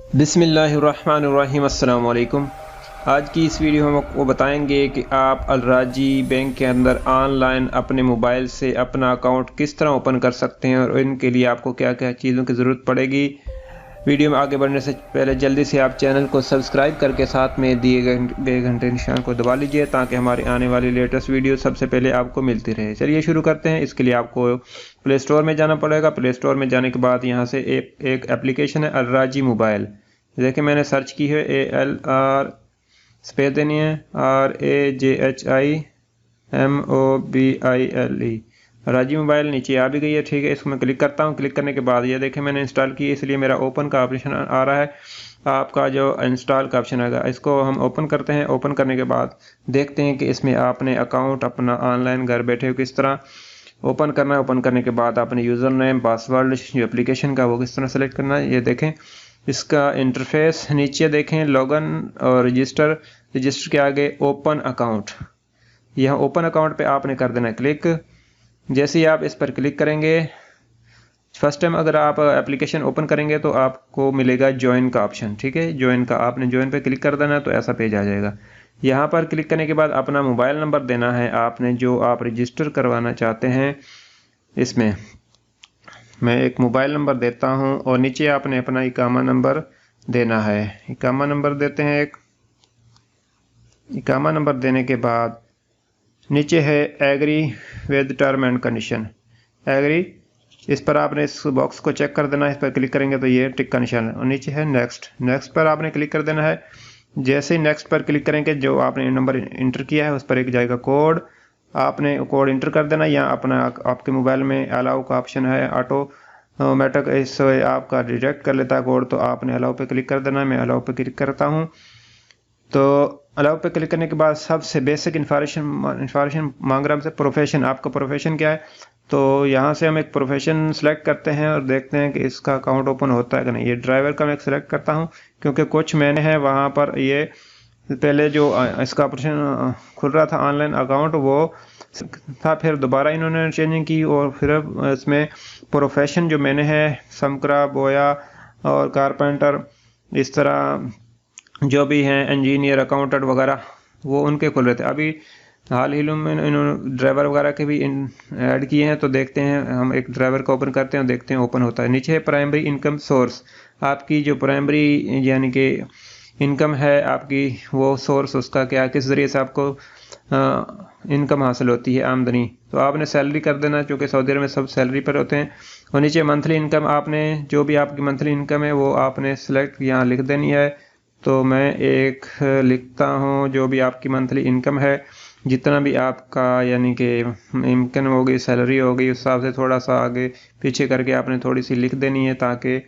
बिस्मिल्लाहिर्रहमानिर्रहीम। अस्सलाम वालेकुम। आज की इस वीडियो में हम आपको बताएंगे कि आप अलराजी बैंक के अंदर ऑनलाइन अपने मोबाइल से अपना अकाउंट किस तरह ओपन कर सकते हैं और इनके लिए आपको क्या क्या चीज़ों की ज़रूरत पड़ेगी। वीडियो में आगे बढ़ने से पहले जल्दी से आप चैनल को सब्सक्राइब करके साथ में दिए गए घंटे निशान को दबा लीजिए ताकि हमारी आने वाली लेटेस्ट वीडियो सबसे पहले आपको मिलती रहे। चलिए शुरू करते हैं। इसके लिए आपको प्ले स्टोर में जाना पड़ेगा। प्ले स्टोर में जाने के बाद यहाँ से एक एप्लीकेशन है अलराजी मोबाइल। देखिए मैंने सर्च की है ALR स्पेस देनी है RAJHIMOBILE राजी मोबाइल नीचे आ भी गई है। ठीक है, इसको मैं क्लिक करता हूँ। क्लिक करने के बाद ये देखें मैंने इंस्टॉल की, इसलिए मेरा ओपन का ऑप्शन आ रहा है। आपका जो इंस्टॉल का ऑप्शन आएगा इसको हम ओपन करते हैं। ओपन करने के बाद देखते हैं कि इसमें आपने अकाउंट अपना ऑनलाइन घर बैठे किस तरह ओपन करना है। ओपन करने के बाद आपने यूज़र नेम पासवर्ड जो एप्लीकेशन का वो किस तरह सेलेक्ट करना है। ये देखें इसका इंटरफेस नीचे देखें लॉगिन और रजिस्टर के आगे ओपन अकाउंट, यहाँ ओपन अकाउंट पे आपने कर देना क्लिक। जैसे ही आप इस पर क्लिक करेंगे, फर्स्ट टाइम अगर आप एप्लीकेशन ओपन करेंगे तो आपको मिलेगा ज्वाइन का ऑप्शन। ठीक है, ज्वाइन का आपने ज्वाइन पे क्लिक कर देना है तो ऐसा पेज आ जाएगा। यहाँ पर क्लिक करने के बाद अपना मोबाइल नंबर देना है आपने जो आप रजिस्टर करवाना चाहते हैं। इसमें मैं एक मोबाइल नंबर देता हूं और नीचे आपने अपना इकामा नंबर देना है। इकामा नंबर देते हैं एक। इकामा नंबर देने के बाद नीचे है agree with term and condition, agree, इस पर आपने इस बॉक्स को चेक कर देना है। इस पर क्लिक करेंगे तो ये टिक का निशान है और नीचे है नेक्स्ट, नेक्स्ट पर आपने क्लिक कर देना है। जैसे ही नेक्स्ट पर क्लिक करेंगे जो आपने नंबर इंटर किया है उस पर एक जाएगा कोड, आपने कोड इंटर कर देना। या अपना आपके मोबाइल में अलाउ का ऑप्शन है, ऑटोमेटिक इससे आपका डिटेक्ट कर लेता है कोड, तो आपने अलाउ पे क्लिक कर देना है। मैं अलाउ पे क्लिक करता हूँ। तो अलाउ पे क्लिक करने के बाद सबसे बेसिक इन्फॉर्मेशन मांग रहा है हमसे, प्रोफेशन, आपका प्रोफेशन क्या है। तो यहाँ से हम एक प्रोफेशन सेलेक्ट करते हैं और देखते हैं कि इसका अकाउंट ओपन होता है कि नहीं। ये ड्राइवर का मैं सेलेक्ट करता हूँ क्योंकि कुछ मैंने है वहाँ पर ये पहले जो इसका ऑप्शन खुल रहा था ऑनलाइन अकाउंट वो था, फिर दोबारा इन्होंने चेंजिंग की और फिर इसमें प्रोफेशन जो मैंने है समकरा, बोया और कारपेंटर, इस तरह जो भी हैं इंजीनियर, अकाउंटेंट वगैरह, वो उनके खुल रहे थे। अभी हाल ही में इन्होंने ड्राइवर वगैरह के भी ऐड किए हैं। तो देखते हैं, हम एक ड्राइवर का ओपन करते हैं, देखते हैं ओपन होता है। नीचे है प्राइमरी इनकम सोर्स, आपकी जो प्राइमरी यानी कि इनकम है आपकी, वो सोर्स उसका क्या, किस ज़रिए से आपको इनकम हासिल होती है, आमदनी। तो आपने सैलरी कर देना क्योंकि सऊदी अरब में सब सैलरी पर होते हैं। और नीचे मंथली इनकम, आपने जो भी आपकी मंथली इनकम है वो आपने सेलेक्ट यहाँ लिख देनी है। तो मैं एक लिखता हूँ जो भी आपकी मंथली इनकम है, जितना भी आपका यानी कि इनकम होगी, सैलरी होगी, उस हिसाब से थोड़ा सा आगे पीछे करके आपने थोड़ी सी लिख देनी है ताकि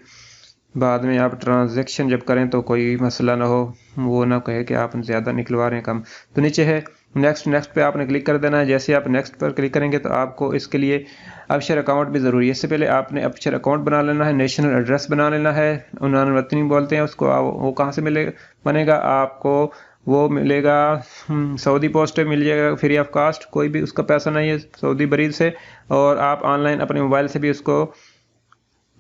बाद में आप ट्रांजैक्शन जब करें तो कोई मसला ना हो, वो ना कहे कि आप ज़्यादा निकलवा रहे हैं कम। तो नीचे है नेक्स्ट, नेक्स्ट पे आपने क्लिक कर देना है। जैसे आप नेक्स्ट पर क्लिक करेंगे तो आपको इसके लिए अबशर अकाउंट भी ज़रूरी है। इससे पहले आपने अबशर अकाउंट बना लेना है, नेशनल एड्रेस बना लेना है, उन्नान वतनी बोलते हैं उसको। वो कहाँ से मिलेगा, बनेगा आपको, वो मिलेगा सऊदी पोस्ट पे मिल जाएगा फ्री ऑफ कास्ट, कोई भी उसका पैसा नहीं है सऊदी बरीद से, और आप ऑनलाइन अपने मोबाइल से भी उसको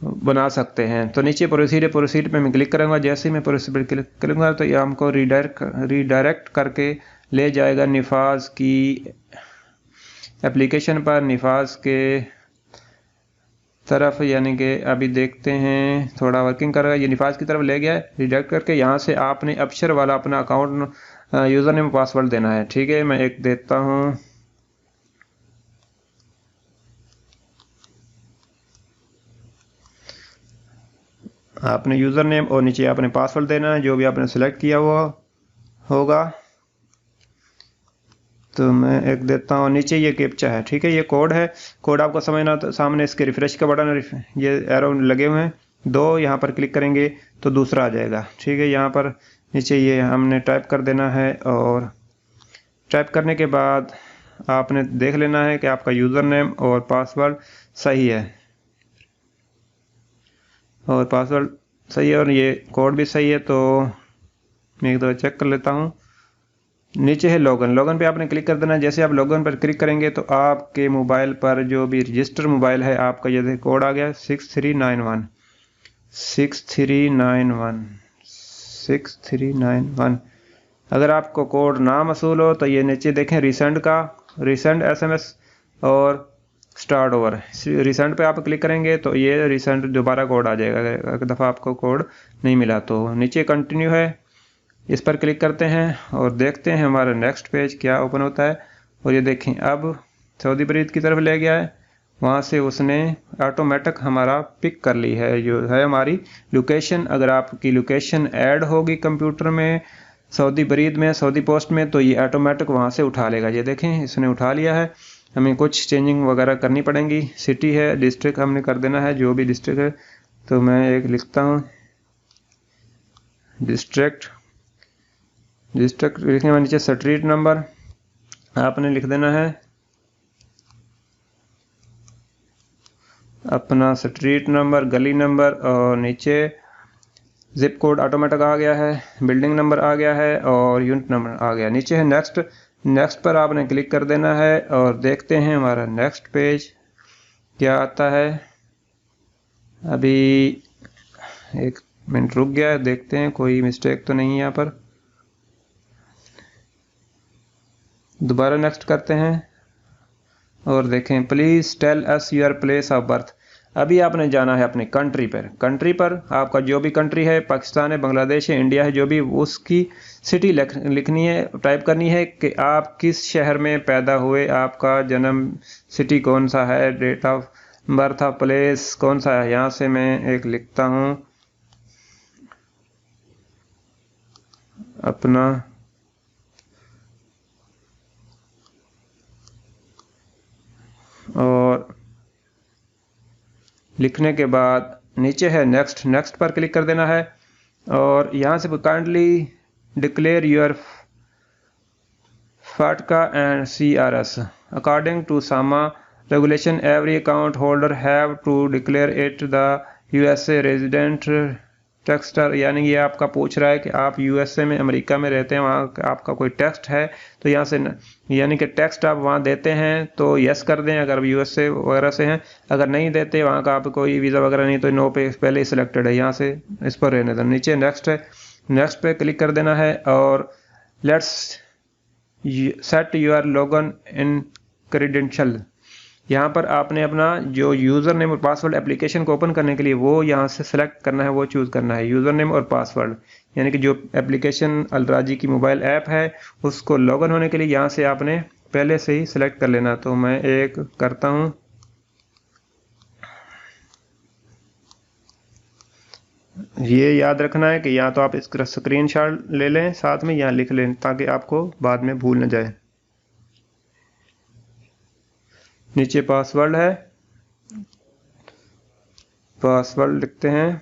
बना सकते हैं। तो नीचे प्रोसीड पे मैं क्लिक करूँगा। जैसे ही मैं प्रोसीड पर क्लिक करूँगा तो ये हमको रीडायरेक्ट करके ले जाएगा निफाज की एप्लीकेशन पर, निफाज के तरफ, यानी कि अभी देखते हैं थोड़ा वर्किंग कर रहा है। ये निफाज की तरफ ले गया है रिडायरेक्ट करके। यहाँ से आपने अबशर वाला अपना अकाउंट यूज़र नेम पासवर्ड देना है। ठीक है, मैं एक देता हूँ। आपने यूज़र नेम और नीचे आपने पासवर्ड देना है जो भी आपने सेलेक्ट किया हुआ होगा। तो मैं एक देता हूँ, नीचे ये कैप्चा है। ठीक है, ये कोड है, कोड आपको समझना तो सामने इसके रिफ्रेश का बटन, ये एरो लगे हुए हैं दो, यहाँ पर क्लिक करेंगे तो दूसरा आ जाएगा। ठीक है, यहाँ पर नीचे ये हमने टाइप कर देना है और टाइप करने के बाद आपने देख लेना है कि आपका यूज़र नेम और पासवर्ड सही है, और पासवर्ड सही है और ये कोड भी सही है। तो मैं एक दफ़ा चेक कर लेता हूँ। नीचे है लॉगिन, लॉगिन पे आपने क्लिक कर देना है। जैसे आप लॉगिन पर क्लिक करेंगे तो आपके मोबाइल पर जो भी रजिस्टर मोबाइल है आपका, ये कोड आ गया 6391। 6391। अगर आपको कोड ना मसूल हो तो ये नीचे देखें रिसेंड SMS और स्टार्ट ओवर। रिसेंट पे आप क्लिक करेंगे तो ये रिसेंट दोबारा कोड आ जाएगा अगर दफ़ा आपको कोड नहीं मिला तो। नीचे कंटिन्यू है, इस पर क्लिक करते हैं और देखते हैं हमारा नेक्स्ट पेज क्या ओपन होता है। और ये देखें अब सऊदी ब्रीद की तरफ ले गया है, वहाँ से उसने ऑटोमेटिक हमारा पिक कर ली है जो है हमारी लोकेशन। अगर आपकी लोकेशन ऐड होगी कंप्यूटर में सऊदी ब्रीद में, सऊदी पोस्ट में, तो ये ऑटोमेटिक वहाँ से उठा लेगा। ये देखें इसने उठा लिया है। हमें कुछ चेंजिंग वगैरह करनी पड़ेंगी। सिटी है, डिस्ट्रिक्ट हमने कर देना है, जो भी डिस्ट्रिक्ट है। तो मैं एक लिखता हूँ डिस्ट्रिक्ट लिखने के बाद नीचे स्ट्रीट नंबर आपने लिख देना है, अपना स्ट्रीट नंबर, गली नंबर, और नीचे जिप कोड ऑटोमेटिक आ गया है, बिल्डिंग नंबर आ गया है और यूनिट नंबर आ गया। नीचे है नेक्स्ट पर आपने क्लिक कर देना है और देखते हैं हमारा नेक्स्ट पेज क्या आता है। अभी एक मिनट रुक गया है, देखते हैं कोई मिस्टेक तो नहीं है यहाँ पर। दोबारा नेक्स्ट करते हैं और देखें please tell us your place of birth. अभी आपने जाना है अपने कंट्री पर आपका जो भी कंट्री है, पाकिस्तान है, बांग्लादेश है, इंडिया है, जो भी, उसकी सिटी लिखनी है, टाइप करनी है कि आप किस शहर में पैदा हुए, आपका जन्म सिटी कौन सा है, date of birth of place कौन सा है। यहाँ से मैं एक लिखता हूँ अपना और लिखने के बाद नीचे है नेक्स्ट पर क्लिक कर देना है और यहाँ से kindly declare your FATCA and CRS according to SAMA regulation every account holder have to declare it the USA resident taxer. यानी ये आपका पूछ रहा है कि आप USA में, अमेरिका में रहते हैं, वहाँ आपका कोई टेक्स्ट है तो यहाँ से यानी कि टेक्स्ट आप वहाँ देते हैं तो यस कर दें अगर USA वगैरह से हैं। अगर नहीं देते, वहाँ का आप कोई वीज़ा वगैरह नहीं, तो नो पे पहले ही सिलेक्टेड है, यहाँ से इस पर रहने दें। नीचे नेक्स्ट है, नेक्स्ट पे क्लिक कर देना है और let's set your login in credential. यहाँ पर आपने अपना जो यूज़र नेम और पासवर्ड एप्लीकेशन को ओपन करने के लिए वो यहाँ से सेलेक्ट करना है, वो चूज़ करना है यूज़र नेम और पासवर्ड। यानी कि जो एप्लीकेशन अलराजी की मोबाइल ऐप है उसको लॉगिन होने के लिए यहाँ से आपने पहले से ही सिलेक्ट कर लेना। तो मैं एक करता हूँ, ये याद रखना है कि या तो आप इसका स्क्रीनशॉट ले लें, साथ में यहाँ लिख लें ताकि आपको बाद में भूल न जाए। नीचे पासवर्ड है, पासवर्ड लिखते हैं,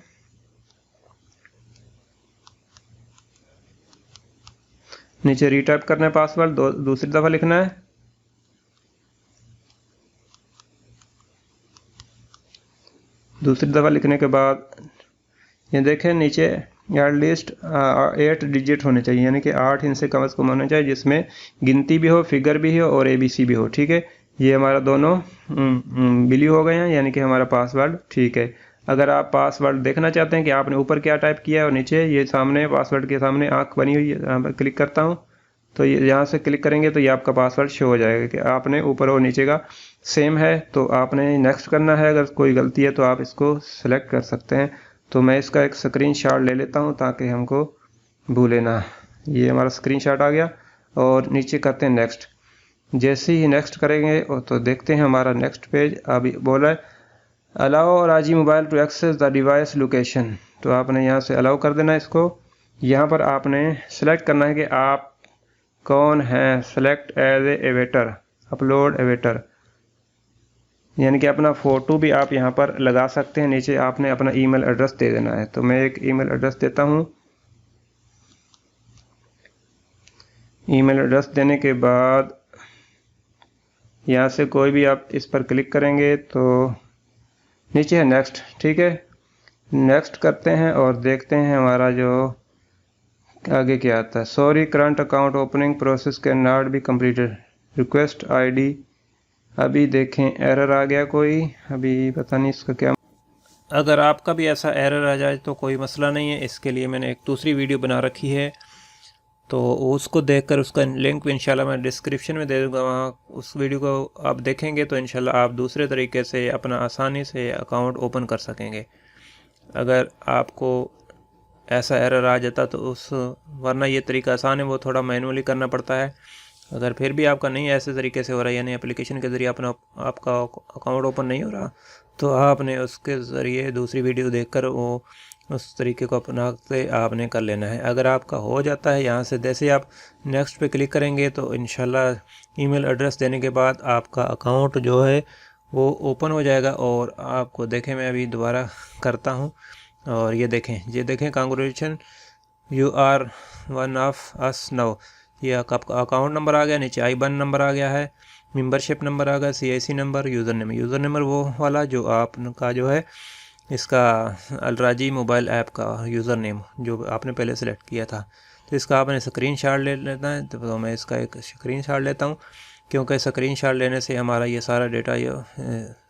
नीचे रीटाइप करना है पासवर्ड, दूसरी दफ़ा लिखना है। दूसरी दफ़ा लिखने के बाद ये देखें नीचे एटलीस्ट 8 डिजिट होने चाहिए, यानी कि 8 इनसे कम से कम होने चाहिए, जिसमें गिनती भी हो, फिगर भी हो और ABC भी हो। ठीक है, ये हमारा दोनों बिलीव हो गए हैं, यानी कि हमारा पासवर्ड ठीक है। अगर आप पासवर्ड देखना चाहते हैं कि आपने ऊपर क्या टाइप किया है और नीचे ये सामने पासवर्ड के सामने आंख बनी हुई है, यहाँ पर क्लिक करता हूँ तो ये यहाँ से क्लिक करेंगे तो ये आपका पासवर्ड शो हो जाएगा कि आपने ऊपर और नीचे का सेम है। तो आपने नेक्स्ट करना है, अगर कोई गलती है तो आप इसको सेलेक्ट कर सकते हैं। तो मैं इसका एक स्क्रीनशॉट ले लेता हूँ ताकि हमको भूले ना। ये हमारा स्क्रीनशॉट आ गया और नीचे करते हैं नेक्स्ट। जैसे ही नेक्स्ट करेंगे तो देखते हैं हमारा नेक्स्ट पेज अभी बोला है allow Rajhi mobile to access the device location. तो आपने यहाँ से अलाउ कर देना इसको। यहाँ पर आपने सेलेक्ट करना है कि आप कौन हैं, select as a waiter, upload a waiter, यानी कि अपना फ़ोटो भी आप यहाँ पर लगा सकते हैं। नीचे आपने अपना ईमेल एड्रेस दे देना है। तो मैं एक ईमेल एड्रेस देता हूँ। ईमेल एड्रेस देने के बाद यहाँ से कोई भी आप इस पर क्लिक करेंगे तो नीचे है नेक्स्ट। ठीक है, नेक्स्ट करते हैं और देखते हैं हमारा जो आगे क्या आता है। Sorry current account opening process can not be completed, request ID। अभी देखें एरर आ गया कोई, अभी पता नहीं इसका क्या। अगर आपका भी ऐसा एरर आ जाए तो कोई मसला नहीं है, इसके लिए मैंने एक दूसरी वीडियो बना रखी है, तो उसको देखकर उसका लिंक भी इंशाल्लाह मैं डिस्क्रिप्शन में दे दूँगा। वहाँ उस वीडियो को आप देखेंगे तो इंशाल्लाह आप दूसरे तरीके से अपना आसानी से अकाउंट ओपन कर सकेंगे। अगर आपको ऐसा एरर आ जाता तो वरना ये तरीका आसान है, वो थोड़ा मैनुअली करना पड़ता है। अगर फिर भी आपका नहीं ऐसे तरीके से हो रहा है, यानी एप्लीकेशन के ज़रिए आपका अकाउंट ओपन नहीं हो रहा, तो आपने उसके ज़रिए दूसरी वीडियो देखकर वो उस तरीके को अपनाते आपने कर लेना है। अगर आपका हो जाता है, यहाँ से जैसे आप नेक्स्ट पे क्लिक करेंगे तो इंशाल्लाह ईमेल एड्रेस देने के बाद आपका अकाउंट जो है वो ओपन हो जाएगा। और आपको देखें, मैं अभी दोबारा करता हूँ और ये देखें congratulation, you are one of us now. ये आपका अकाउंट नंबर आ गया, नीचे IBAN नंबर आ गया है, मेंबरशिप नंबर आ गया, CIC नंबर, यूज़र नेम वो वाला जो आपका जो है इसका अलराजी मोबाइल ऐप का यूज़र नेम जो आपने पहले सेलेक्ट किया था। तो इसका आपने स्क्रीनशॉट ले लेना है। तो मैं इसका एक स्क्रीनशॉट लेता हूँ, क्योंकि स्क्रीनशॉट लेने से हमारा ये सारा डेटा ये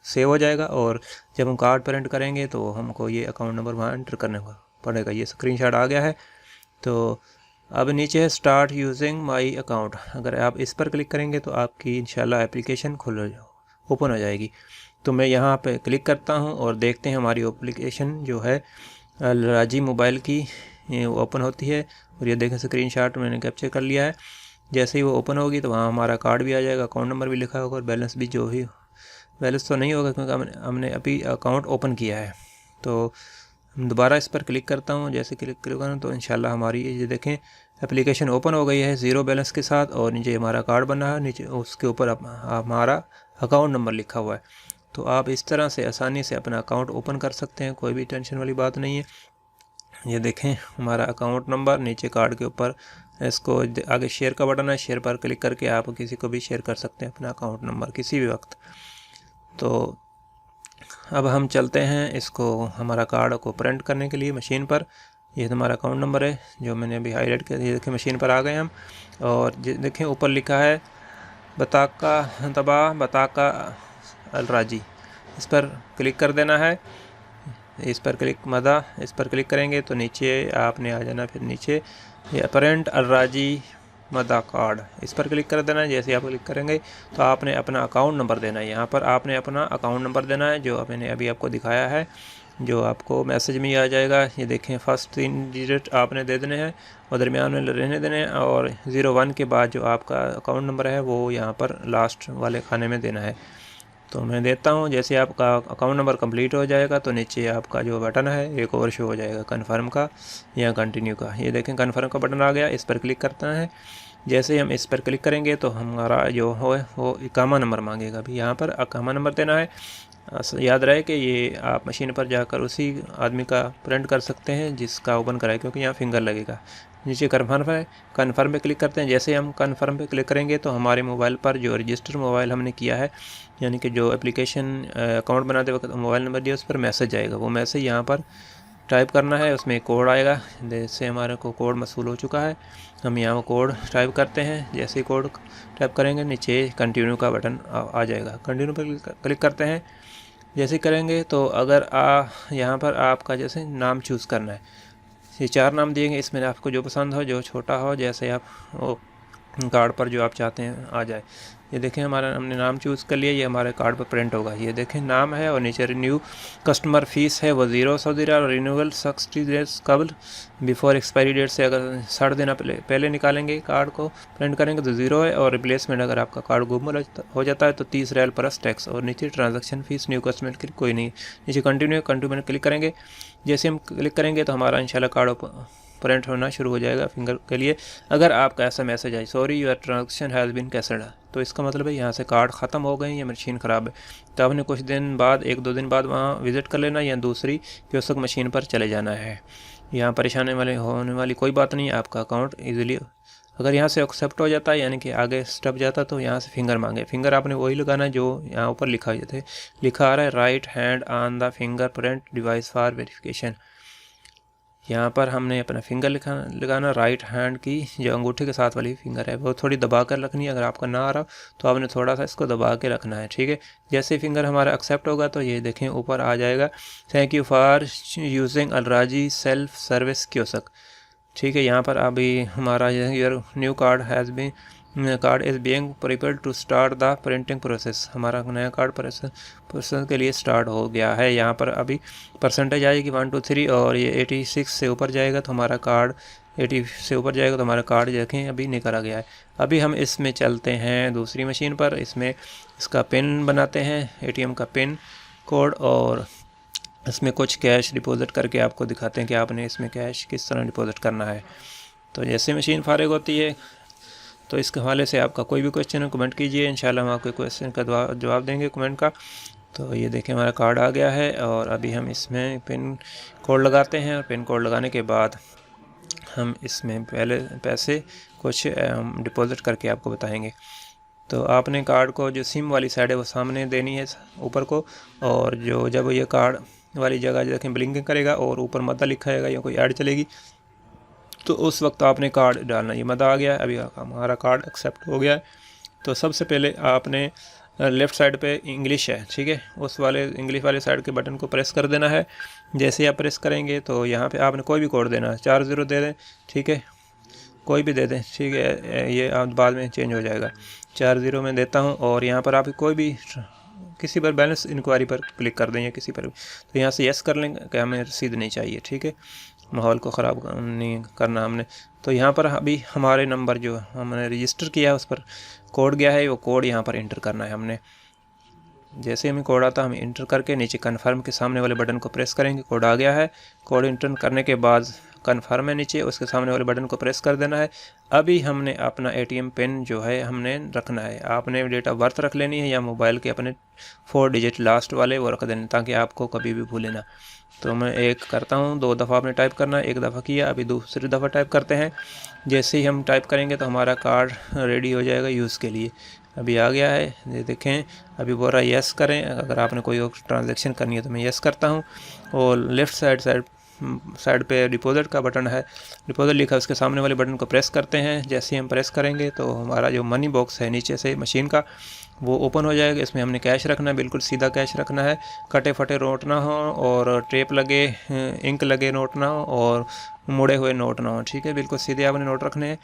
सेव हो जाएगा, और जब हम कार्ड प्रिंट करेंगे तो हमको ये अकाउंट नंबर वहाँ एंटर करने पड़ेगा। ये स्क्रीनशॉट आ गया है। तो अब नीचे है स्टार्ट यूजिंग माई अकाउंट। अगर आप इस पर क्लिक करेंगे तो आपकी इंशाल्लाह एप्लीकेशन ओपन हो जाएगी। तो मैं यहाँ पे क्लिक करता हूँ और देखते हैं हमारी एप्लीकेशन जो है अलराजी मोबाइल की ओपन होती है। और ये देखें स्क्रीनशॉट मैंने कैप्चर कर लिया है। जैसे ही वो ओपन होगी तो वहाँ हमारा कार्ड भी आ जाएगा, अकाउंट नंबर भी लिखा होगा और बैलेंस भी, जो भी बैलेंस तो नहीं होगा क्योंकि हमने अभी अकाउंट ओपन किया है। तो दोबारा इस पर क्लिक करता हूँ। जैसे क्लिक करूँ तो इंशाल्लाह हमारी ये देखें एप्लीकेशन ओपन हो गई है ज़ीरो बैलेंस के साथ, और नीचे हमारा कार्ड बना है, नीचे उसके ऊपर हमारा अकाउंट नंबर लिखा हुआ है। तो आप इस तरह से आसानी से अपना अकाउंट ओपन कर सकते हैं, कोई भी टेंशन वाली बात नहीं है। ये देखें हमारा अकाउंट नंबर नीचे कार्ड के ऊपर, इसको आगे शेयर का बटन है, शेयर पर क्लिक करके आप किसी को भी शेयर कर सकते हैं अपना अकाउंट नंबर किसी भी वक्त। तो अब हम चलते हैं इसको हमारा कार्ड को प्रिंट करने के लिए मशीन पर। ये हमारा अकाउंट नंबर है जो मैंने अभी हाईलाइट किया। ये देखें मशीन पर आ गए हम, और देखें ऊपर लिखा है बताका अलराजी। इस पर क्लिक कर देना है। इस पर क्लिक करेंगे तो नीचे आपने आ जाना, फिर नीचे ये प्रिंट अलराजी मदा कार्ड, इस पर क्लिक कर देना है। जैसे आप क्लिक करेंगे तो आपने अपना अकाउंट नंबर देना है। यहाँ पर आपने अपना अकाउंट नंबर देना है जो मैंने अभी आपको दिखाया है, जो आपको मैसेज में आ जाएगा। ये देखें फर्स्ट 3 डिजिट आपने दे देने हैं और दरमियान में रहने देने हैं, और 01 के बाद जो आपका अकाउंट नंबर है वो यहाँ पर लास्ट वाले खाने में देना है। तो मैं देता हूँ। जैसे आपका अकाउंट नंबर कंप्लीट हो जाएगा तो नीचे आपका जो बटन है एक और शो हो जाएगा कन्फर्म का या कंटिन्यू का। ये देखें कन्फर्म का बटन आ गया, इस पर क्लिक करना है। जैसे हम इस पर क्लिक करेंगे तो हमारा जो हो वो इकामा नंबर मांगेगा। अभी यहाँ पर इकामा नंबर देना है। याद रहे कि ये आप मशीन पर जाकर उसी आदमी का प्रिंट कर सकते हैं जिसका ओपन कराए, क्योंकि यहाँ फिंगर लगेगा। नीचे कन्फर्म पे क्लिक करते हैं। जैसे हम कन्फर्म पे क्लिक करेंगे तो हमारे मोबाइल पर जो रजिस्टर मोबाइल हमने किया है, यानी कि जो एप्लीकेशन अकाउंट बनाते वक्त मोबाइल नंबर दिया, उस पर मैसेज आएगा। वो मैसेज यहाँ पर टाइप करना है, उसमें कोड आएगा। जैसे हमारे को कोड मसूल हो चुका है, हम यहाँ कोड टाइप करते हैं। जैसे ही कोड टाइप करेंगे नीचे कंटिन्यू का बटन आ जाएगा, कंटिन्यू पर क्लिक करते हैं। जैसे करेंगे तो अगर यहाँ पर आपका जैसे नाम चूज़ करना है, ये 4 नाम दिएंगे, इसमें आपको जो पसंद हो, जो छोटा हो, जैसे आप वो कार्ड पर जो आप चाहते हैं आ जाए। ये देखें हमारा हमने नाम चूज़ कर लिया, ये हमारे कार्ड पर प्रिंट होगा। ये देखें नाम है, और नीचे रिन्यू कस्टमर फीस है वो 0 सऊदी रियाल, और रिन्यूअल 60 डेज कबल बिफोर एक्सपायरी डेट से अगर 60 दिन पहले निकालेंगे कार्ड को प्रिंट करेंगे तो 0 है, और रिप्लेसमेंट अगर आपका कार्ड गुम हो जाता है तो 30 रियाल प्लस टैक्स। और नीचे ट्रांजेक्शन फ़ीस न्यू कस्टमर की कोई नहीं। नीचे कंटिन्यू में क्लिक करेंगे। जैसे हम क्लिक करेंगे तो हमारा इंशाल्लाह कार्ड प्रिंट होना शुरू हो जाएगा फिंगर के लिए। अगर आपका ऐसा मैसेज आए sorry your transaction has been cancelled, तो इसका मतलब है यहाँ से कार्ड ख़त्म हो गए, या मशीन ख़राब है। तो आपने कुछ दिन बाद 1-2 दिन बाद वहाँ विज़िट कर लेना, या दूसरी कियोस्क मशीन पर चले जाना है। यहाँ परेशानी होने वाली कोई बात नहीं है। आपका अकाउंट ईजिली अगर यहाँ से एक्सेप्ट हो जाता है, यानी कि आगे स्टेप जाता, तो यहाँ से फिंगर मांगे। फिंगर आपने वही लगाना है जो यहाँ ऊपर लिखा आ रहा है, right hand on the finger print device for verification. यहाँ पर हमने अपना फिंगर लगाना, राइट हैंड की जो अंगूठे के साथ वाली फिंगर है वो थोड़ी दबा कर रखनी है। अगर आपका ना आ रहा तो आपने थोड़ा सा इसको दबा के रखना है, ठीक है। जैसे फिंगर हमारा एक्सेप्ट होगा तो ये देखें ऊपर आ जाएगा, thank you for using Al Rajhi self service kiosk, ठीक है। यहाँ पर अभी हमारा your new card has been card is being prepared to start the printing process, हमारा नया कार्ड प्रोसेस के लिए स्टार्ट हो गया है। यहाँ पर अभी परसेंटेज आएगी 1 2 3 और ये 86 से ऊपर जाएगा तो हमारा कार्ड 80 से ऊपर जाएगा तो हमारा कार्ड देखें अभी निकल आ गया है। अभी हम इसमें चलते हैं दूसरी मशीन पर, इसमें इसका पिन बनाते हैं, ATM का पिन कोड, और इसमें कुछ कैश डिपॉजिट करके आपको दिखाते हैं कि आपने इसमें कैश किस तरह डिपॉजिट करना है। तो जैसे मशीन फारिग होती है तो इस हवाले से आपका कोई भी क्वेश्चन है कमेंट कीजिए, इंशाल्लाह हम आपके क्वेश्चन का जवाब देंगे कमेंट का। तो ये देखें हमारा कार्ड आ गया है और अभी हम इसमें पिन कोड लगाते हैं, और पिन कोड लगाने के बाद हम इसमें पहले पैसे कुछ डिपॉजिट करके आपको बताएंगे। तो आपने कार्ड को जो सिम वाली साइड है वो सामने देनी है ऊपर को, और जो जब ये कार्ड वाली जगह देखें ब्लिंकिंग करेगा और ऊपर मदा लिखा है या कोई ऐड चलेगी तो उस वक्त आपने कार्ड डालना। ये मदा आ गया है, अभी हमारा कार्ड एक्सेप्ट हो गया है। तो सबसे पहले आपने लेफ़्ट साइड पे इंग्लिश है, ठीक है, उस वाले इंग्लिश वाले साइड के बटन को प्रेस कर देना है। जैसे आप प्रेस करेंगे तो यहाँ पे आपने कोई भी कोड देना है, 4 0 दे दें, ठीक है, कोई भी दे दें, ठीक है, ये आप बाद में चेंज हो जाएगा। 4 0 में देता हूँ और यहाँ पर आप कोई भी किसी पर बैलेंस इंक्वायरी पर क्लिक कर दें या किसी पर, तो यहाँ से यस कर लें कि हमें रसीद नहीं चाहिए, ठीक है, माहौल को ख़राब नहीं करना हमने। तो यहाँ पर अभी हमारे नंबर जो हमने रजिस्टर किया है उस पर कोड गया है, वो कोड यहाँ पर इंटर करना है हमने। जैसे हमें कोड आता हम इंटर करके नीचे कन्फर्म के सामने वाले बटन को प्रेस करेंगे, कोड आ गया है। कोड इंटर करने के बाद कन्फर्म है नीचे, उसके सामने वाले बटन को प्रेस कर देना है। अभी हमने अपना ATM पिन जो है हमने रखना है, आपने डेट ऑफ बर्थ रख लेनी है या मोबाइल के अपने 4 डिजिट लास्ट वाले वो रख देने ताकि आपको कभी भी भूले ना। तो मैं एक करता हूँ, 2 दफ़ा आपने टाइप करना है, 1 दफ़ा किया, अभी दूसरी दफ़ा टाइप करते हैं। जैसे ही हम टाइप करेंगे तो हमारा कार्ड रेडी हो जाएगा यूज़ के लिए। अभी आ गया है, ये देखें, अभी बोल रहा है यस करें। अगर आपने कोई और ट्रांजैक्शन करनी है तो मैं यस करता हूँ। और लेफ़्ट साइड पे डिपॉजिट का बटन है, डिपॉजिट लिखा है, उसके सामने वाले बटन को प्रेस करते हैं। जैसे ही हम प्रेस करेंगे तो हमारा जो मनी बॉक्स है नीचे से मशीन का वो ओपन हो जाएगा। इसमें हमने कैश रखना है, बिल्कुल सीधा कैश रखना है, कटे फटे नोट ना हो और टेप लगे इंक लगे नोट ना हो और मुड़े हुए नोट ना हो, ठीक है, बिल्कुल सीधे आपने नोट रखने हैं।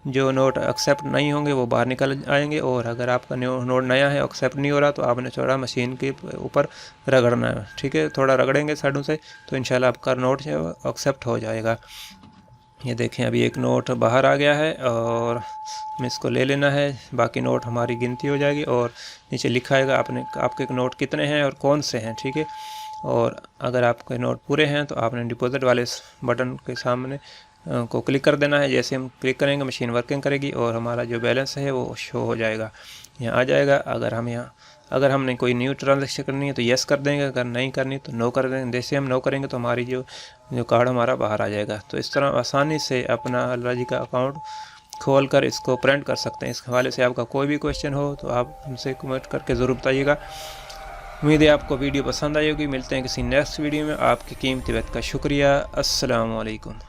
जो नोट एक्सेप्ट नहीं होंगे वो बाहर निकल आएंगे, और अगर आपका नोट नया है एक्सेप्ट नहीं हो रहा तो आपने थोड़ा मशीन के ऊपर रगड़ना है, ठीक है, थोड़ा रगड़ेंगे साइडों से तो इंशाल्लाह आपका नोट जो है एक्सेप्ट हो जाएगा। ये देखें अभी एक नोट बाहर आ गया है और हमें इसको ले लेना है, बाकी नोट हमारी गिनती हो जाएगी और नीचे लिखा आएगा आपके नोट कितने हैं और कौन से हैं, ठीक है। और अगर आपके नोट पूरे हैं तो आपने डिपॉजिट वाले बटन के सामने को क्लिक कर देना है। जैसे हम क्लिक करेंगे मशीन वर्किंग करेगी और हमारा जो बैलेंस है वो शो हो जाएगा, यहाँ आ जाएगा। अगर हमने कोई न्यू ट्रांजेक्शन करनी है तो यस कर देंगे, अगर नहीं करनी तो नो कर देंगे। जैसे हम नो करेंगे तो हमारी जो कार्ड हमारा बाहर आ जाएगा। तो इस तरह आसानी से अपना अलराजी का अकाउंट खोल कर इसको प्रिंट कर सकते हैं। इस हवाले से आपका कोई भी क्वेश्चन हो तो आप हमसे कमेंट करके ज़रूर बताइएगा। उम्मीद है आपको वीडियो पसंद आई होगी। मिलते हैं किसी नेक्स्ट वीडियो में। आपकी कीमती वक्त का शुक्रिया। अस्सलाम वालेकुम।